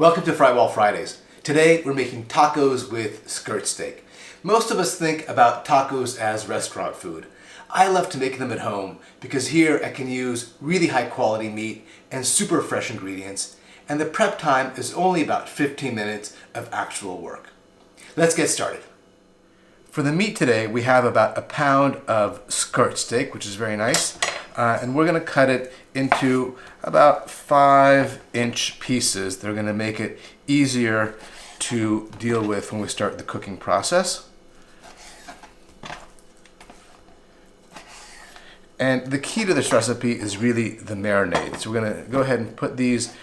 Welcome to Frywall Fridays. Today we're making tacos with skirt steak. Most of us think about tacos as restaurant food. I love to make them at home because here I can use really high quality meat and super fresh ingredients, and the prep time is only about 15 minutes of actual work. Let's get started. For the meat today we have about a pound of skirt steak, which is very nice, and we're going to cut it into about 5-inch pieces. They're going to make it easier to deal with when we start the cooking process. And the key to this recipe is really the marinade. So we're going to go ahead and put these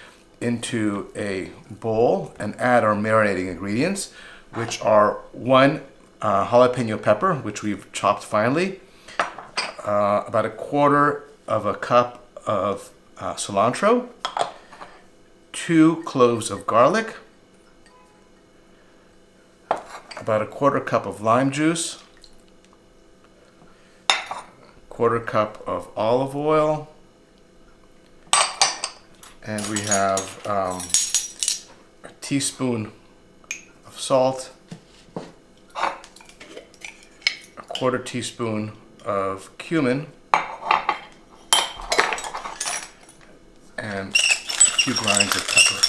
into a bowl and add our marinating ingredients, which are 1 jalapeno pepper, which we've chopped finely, about 1/4 of a cup of cilantro, 2 cloves of garlic, about 1/4 cup of lime juice, 1/4 cup of olive oil, and we have a teaspoon of salt, 1/4 teaspoon of cumin, and a few grinds of pepper.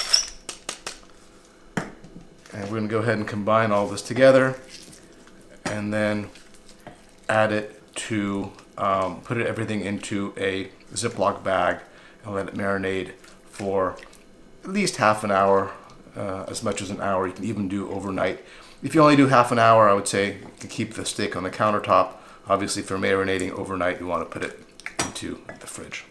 And we're going to go ahead and combine all this together and then add it to, put everything into a Ziploc bag and let it marinate for at least half an hour, as much as an hour. You can even do overnight. If you only do half an hour, I would say you can keep the steak on the countertop. Obviously for marinating overnight, you want to put it into the fridge.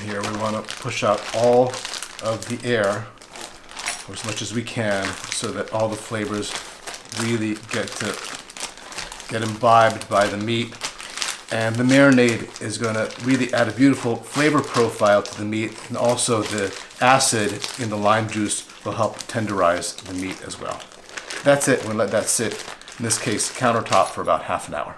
Here we want to push out all of the air, or as much as we can, so that all the flavors really get imbibed by the meat. And the marinade is going to really add a beautiful flavor profile to the meat, and also the acid in the lime juice will help tenderize the meat as well. That's it. We'll let that sit, in this case countertop, for about half an hour.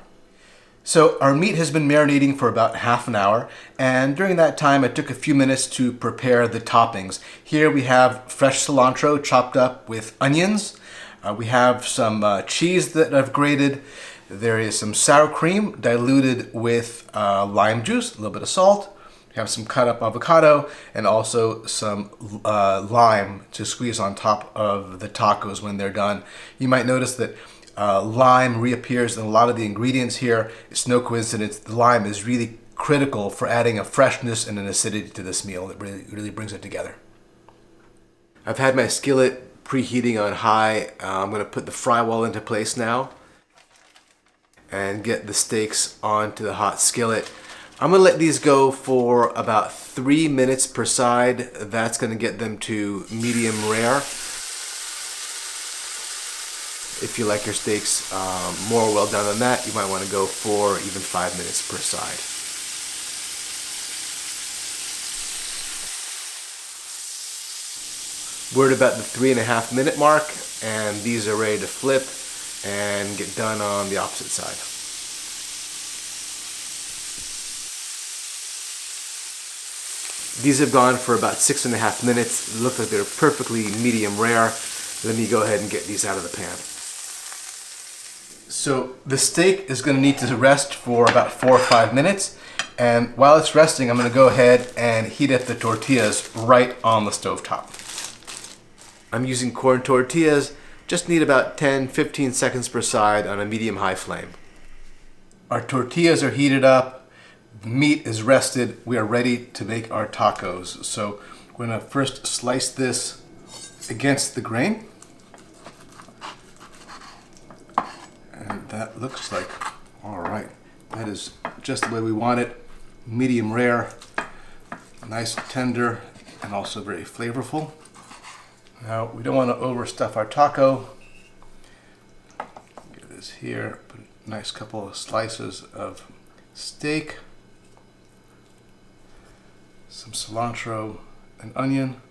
So our meat has been marinating for about half an hour, and during that time I took a few minutes to prepare the toppings. Here we have fresh cilantro chopped up with onions. We have some cheese that I've grated. There is some sour cream diluted with lime juice, a little bit of salt. We have some cut up avocado and also some lime to squeeze on top of the tacos when they're done. You might notice that lime reappears in a lot of the ingredients here. It's no coincidence. The lime is really critical for adding a freshness and an acidity to this meal that really brings it together. I've had my skillet preheating on high. I'm going to put the frywall into place now and get the steaks onto the hot skillet. I'm going to let these go for about 3 minutes per side. That's going to get them to medium rare. If you like your steaks more well done than that, you might want to go for even 5 minutes per side. We're at about the 3.5 minute mark, and these are ready to flip and get done on the opposite side. These have gone for about 6.5 minutes. They look like they're perfectly medium rare. Let me go ahead and get these out of the pan. So the steak is going to need to rest for about 4 or 5 minutes, and while it's resting I'm going to go ahead and heat up the tortillas right on the stovetop. I'm using corn tortillas. Just need about 10-15 seconds per side on a medium-high flame. Our tortillas are heated up, the meat is rested, we are ready to make our tacos. So we're going to first slice this against the grain. And that looks like, all right, that is just the way we want it. Medium rare, nice tender, and also very flavorful. Now we don't want to overstuff our taco. Get this here, put a nice couple of slices of steak, some cilantro and onion.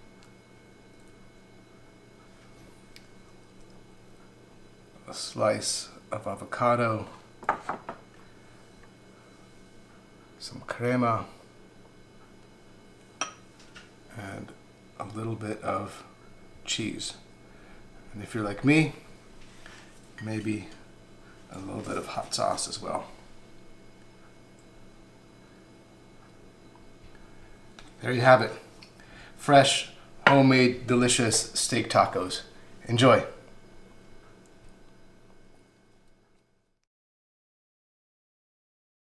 a slice of avocado, some crema, and a little bit of cheese. And if you're like me, maybe a little bit of hot sauce as well. There you have it. Fresh, homemade, delicious steak tacos. Enjoy.